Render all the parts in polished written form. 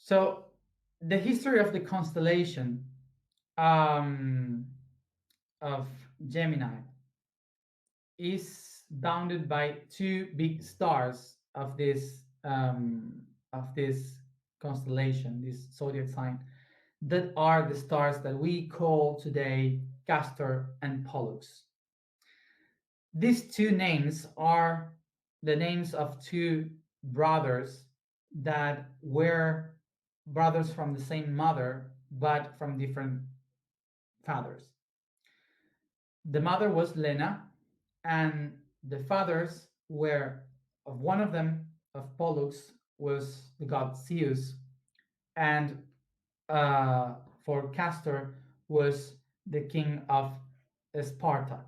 So the history of the constellation of Gemini is bounded by two big stars of this constellation, this zodiac sign, that are the stars that we call today Castor and Pollux. These two names are the names of two brothers that were brothers from the same mother but from different fathers. The mother was Lena, and the fathers were, of one of them, of Pollux, was the god Zeus, and for Castor was the king of Sparta.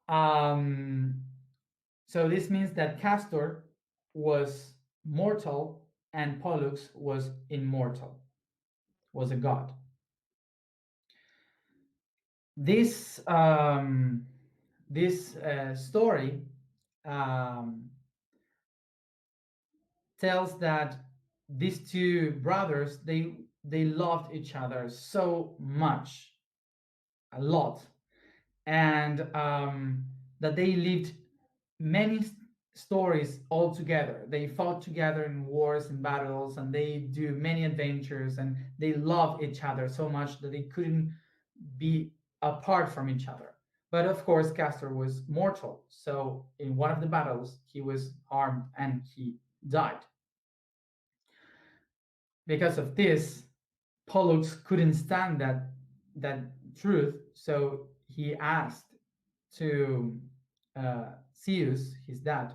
Um, so this means that Castor was mortal and Pollux was immortal, was a god. This story um, tells that these two brothers they loved each other so much, a lot, and that they lived many stories all together. They fought together in wars and battles, and they do many adventures, and they love each other so much that they couldn't be apart from each other. But of course, Castor was mortal, so in one of the battles, he was harmed and he died. Because of this, Pollux couldn't stand that truth, so he asked to Zeus, his dad,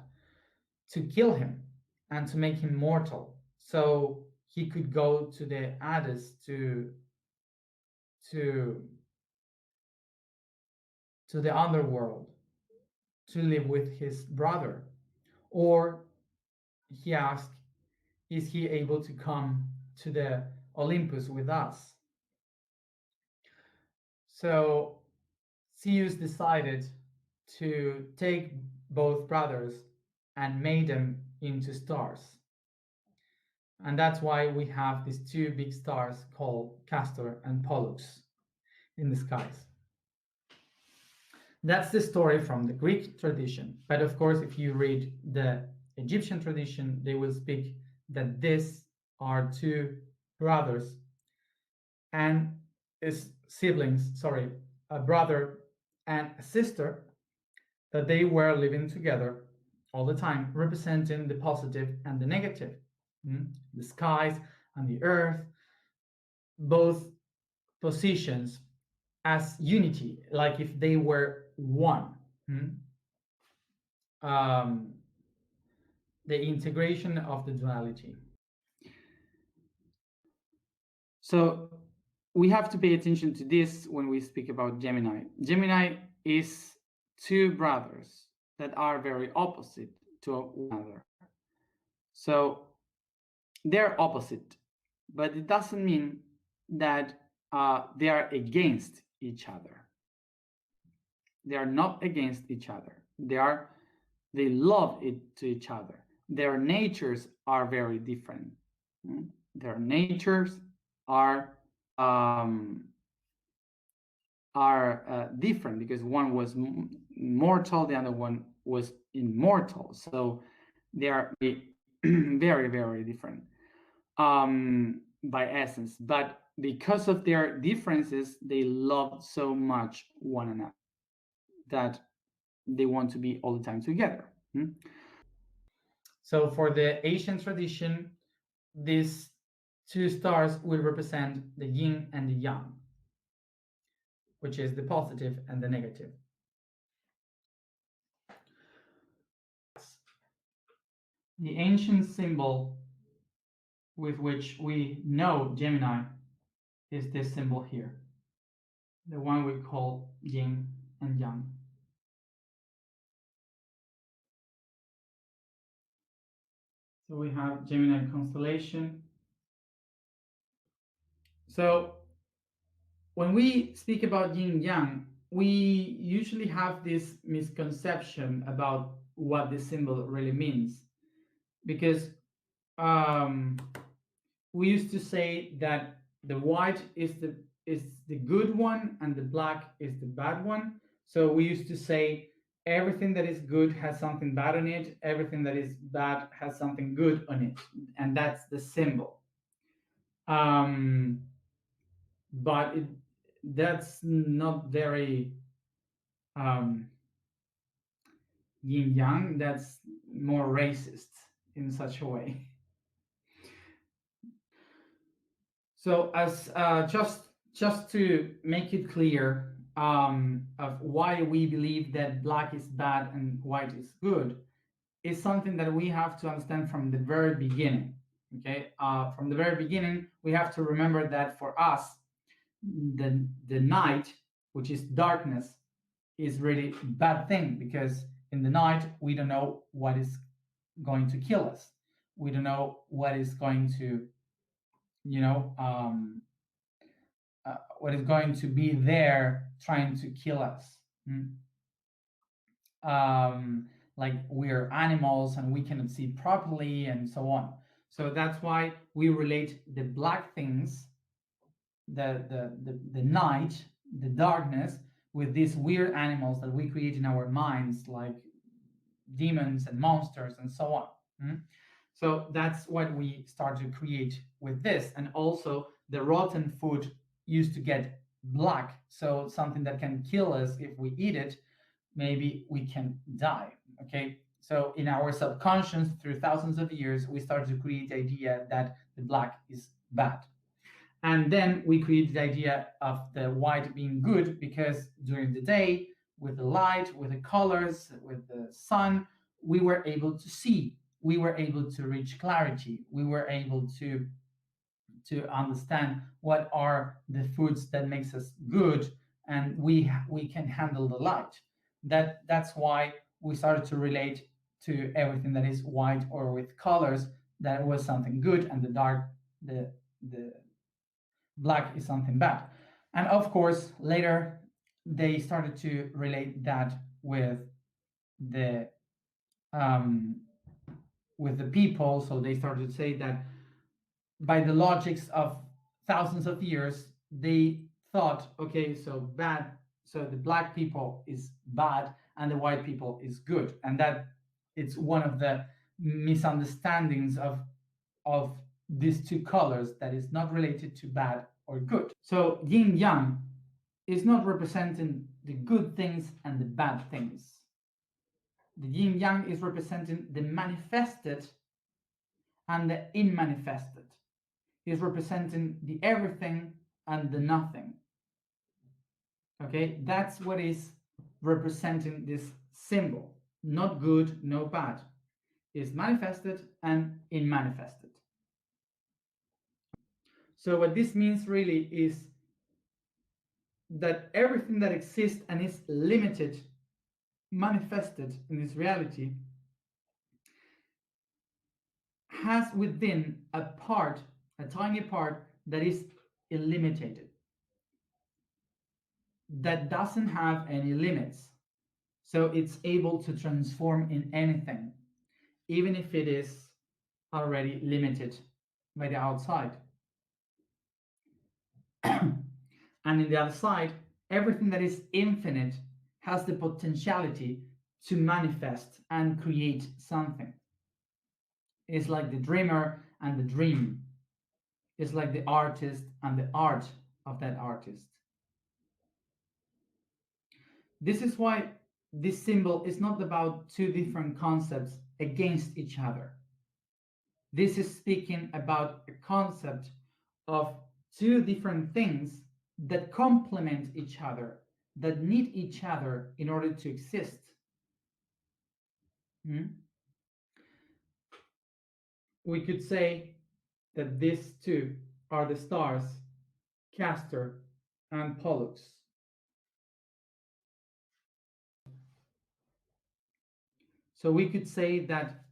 to kill him and to make him mortal, so he could go to the Hades to to the underworld to live with his brother. Or he asked, is he able to come to the Olympus with us? So Zeus decided to take both brothers and made them into stars. And that's why we have these two big stars called Castor and Pollux in the skies. That's the story from the Greek tradition. But of course, if you read the Egyptian tradition, they will speak that these are two brothers and his siblings, sorry, a brother and a sister, that they were living together all the time, representing the positive and the negative, the skies and the earth, both positions as unity, like if they were one. Um, the integration of the duality. So we have to pay attention to this when we speak about Gemini. Gemini is two brothers that are very opposite to one another. So they're opposite, but it doesn't mean that they are against each other. They are not against each other. They love it to each other. Their natures are very different. Their natures are different because one was mortal, the other one was immortal. So they are very, very different by essence. But because of their differences, they love so much one another that they want to be all the time together. So for the Asian tradition, these two stars will represent the yin and the yang, which is the positive and the negative. The ancient symbol with which we know Gemini is this symbol here, the one we call yin and yang. So we have Gemini constellation. So when we speak about yin yang, we usually have this misconception about what this symbol really means, because um, we used to say that the white is the good one and the black is the bad one. So we used to say everything that is good has something bad on it, everything that is bad has something good on it, and that's the symbol. Um, but that's not very um, yin yang. That's more racist in such a way. So as just to make it clear of why we believe that black is bad and white is good, is something that we have to understand from the very beginning. Okay, from the very beginning, we have to remember that for us, the night, which is darkness, is really a bad thing because in the night we don't know what is going to kill us. We don't know what is going to, you know, what is going to be there trying to kill us. Mm. Like we're animals and we cannot see properly and so on. So that's why we relate the black things, the night, the darkness, with these weird animals that we create in our minds, like demons and monsters and so on. Mm? So that's what we start to create with this. And also, the rotten food used to get black, so something that can kill us if we eat it, maybe we can die. Okay. So in our subconscious, through thousands of years, we start to create the idea that the black is bad. And then we create the idea of the white being good because during the day, with the light, with the colors, with the sun, we were able to see, we were able to reach clarity, we were able to understand what are the foods that makes us good, and we can handle the light. That's why we started to relate to everything that is white or with colors, that was something good, and the dark, the black is something bad. And of course, later they started to relate that the um, with the people. So they started to say that by the logics of thousands of years, they thought, okay, so bad, so the black people is bad and the white people is good, and that it's one of the misunderstandings of these two colors, that is not related to bad or good. So yin yang is not representing the good things and the bad things. The yin yang is representing the manifested and the unmanifested. Is representing the everything and the nothing. Okay, that's what is representing this symbol. Not good, no bad. Is manifested and unmanifested. So what this means really is that everything that exists and is limited, manifested in this reality, has within a part, a tiny part, that is illimited, that doesn't have any limits. So it's able to transform in anything, even if it is already limited by the outside. And in the other side, everything that is infinite has the potentiality to manifest and create something. It's like the dreamer and the dream. It's like the artist and the art of that artist. This is why this symbol is not about two different concepts against each other. This is speaking about a concept of two different things that complement each other, that need each other in order to exist. Hmm? We could say that these two are the stars, Castor and Pollux. So we could say that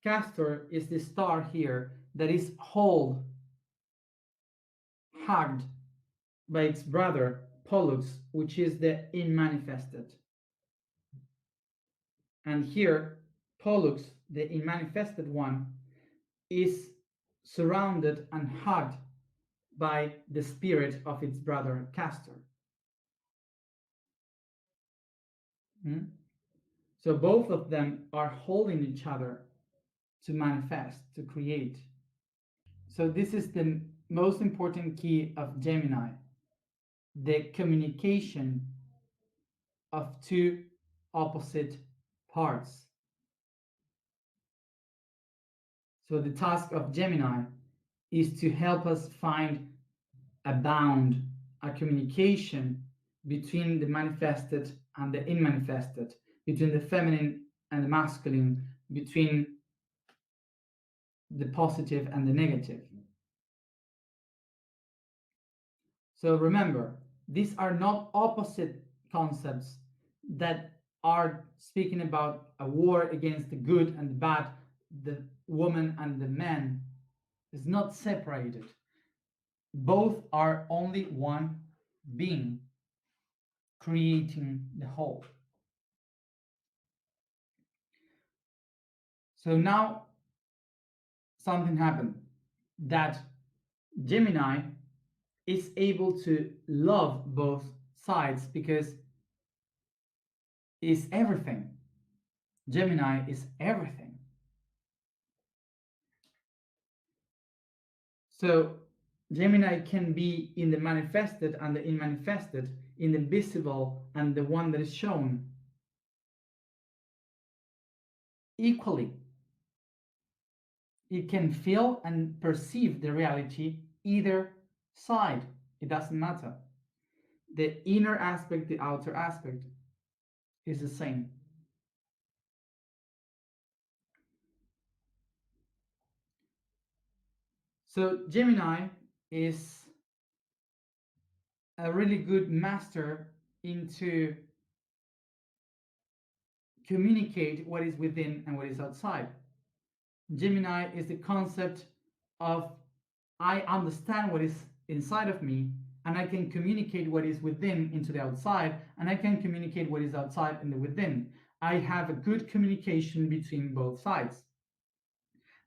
Castor is the star here that is hugged by its brother Pollux, which is the unmanifested. And here, Pollux, the unmanifested one, is surrounded and hugged by the spirit of its brother Castor. Hmm? So both of them are holding each other to manifest, to create. So this is the most important key of Gemini, the communication of two opposite parts. So the task of Gemini is to help us find a bound, a communication between the manifested and the unmanifested, between the feminine and the masculine, between the positive and the negative. So remember, these are not opposite concepts that are speaking about a war against the good and the bad, the woman and the man. It's not separated. Both are only one being creating the whole. So now something happened that Gemini is able to love both sides because it's everything. Gemini is everything. So Gemini can be in the manifested and the unmanifested, in the visible and the one that is shown equally. It can feel and perceive the reality either side. It doesn't matter. The inner aspect, the outer aspect is the same. So Gemini is a really good master into communicate what is within and what is outside. Gemini is the concept of I understand what is inside of me and I can communicate what is within into the outside and I can communicate what is outside in the within. I have a good communication between both sides.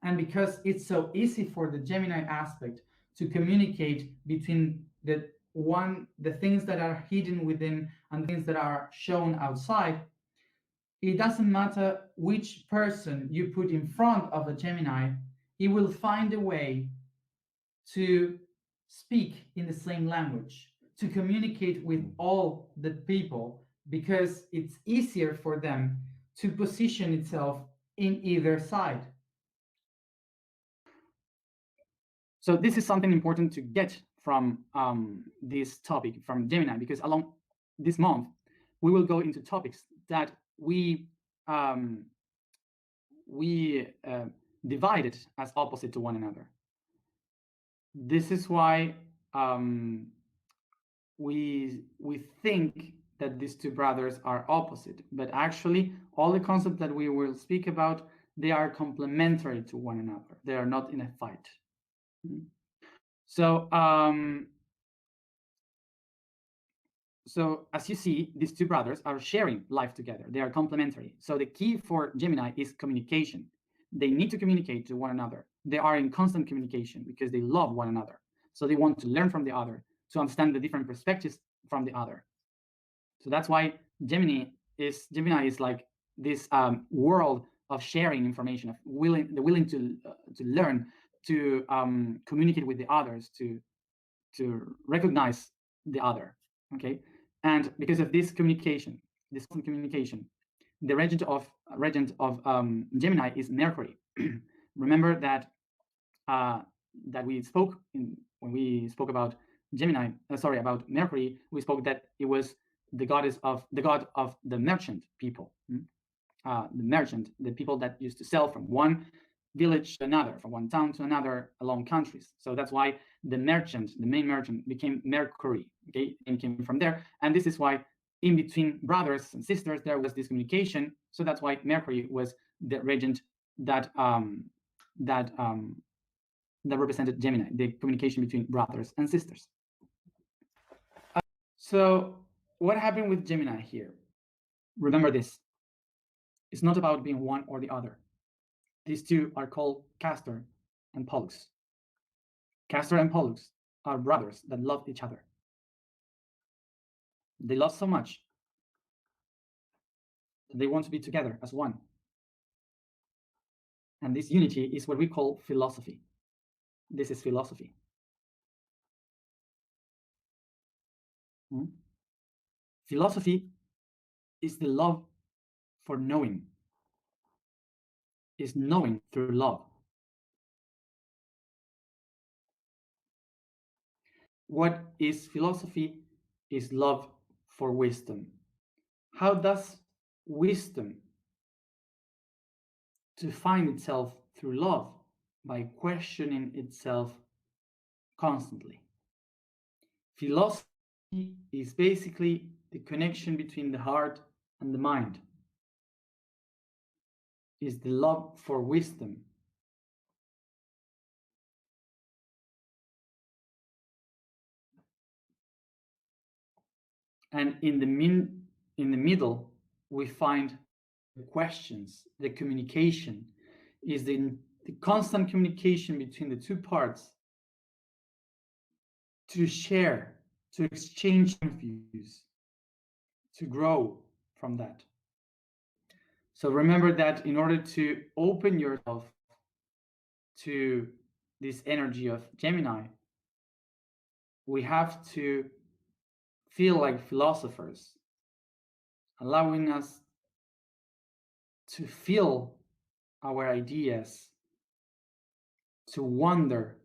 And because it's so easy for the Gemini aspect to communicate between the things that are hidden within and things that are shown outside, it doesn't matter which person you put in front of a Gemini, it will find a way to speak in the same language, to communicate with all the people, because it's easier for them to position itself in either side. So this is something important to get from this topic from Gemini, because along this month we will go into topics that um, we divided as opposite to one another. This is why we think that these two brothers are opposite, but actually all the concepts that we will speak about, they are complementary to one another. They are not in a fight. So so as you see, these two brothers are sharing life together. They are complementary. So the key for Gemini is communication. They need to communicate to one another. They are in constant communication because they love one another. So they want to learn from the other, to understand the different perspectives from the other. So that's why Gemini is like this world of sharing information, of willing to learn, to communicate with the others, to recognize the other. Okay, and because of this communication, this communication, the regent of Gemini is Mercury. Remember that that we spoke when we spoke about Gemini. About Mercury, we spoke that it was the god of the merchant people. The merchant, the people that used to sell from one village to another, from one town to another along countries. So that's why the main merchant became Mercury. Okay, and came from there. And this is why in between brothers and sisters there was this communication. So that's why Mercury was the regent that that um, that represented Gemini, the communication between brothers and sisters. So what happened with Gemini here? Remember this. It's not about being one or the other. These two are called Castor and Pollux. Castor and Pollux are brothers that love each other. They love so much that they want to be together as one. And this unity is what we call philosophy. This is philosophy. Hmm? Philosophy is the love for knowing, is knowing through love. What is philosophy is love for wisdom. How does wisdom define itself through love? By questioning itself constantly. Philosophy is basically the connection between the heart and the mind, is the love for wisdom. And in the middle, we find the questions, the communication, is the constant communication between the two parts to share, to exchange views, to grow from that. So remember that in order to open yourself to this energy of Gemini, we have to feel like philosophers, allowing us to feel our ideas, to wonder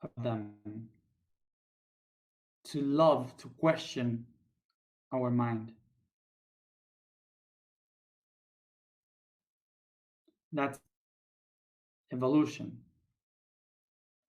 about them, to love, to question our mind. That's evolution.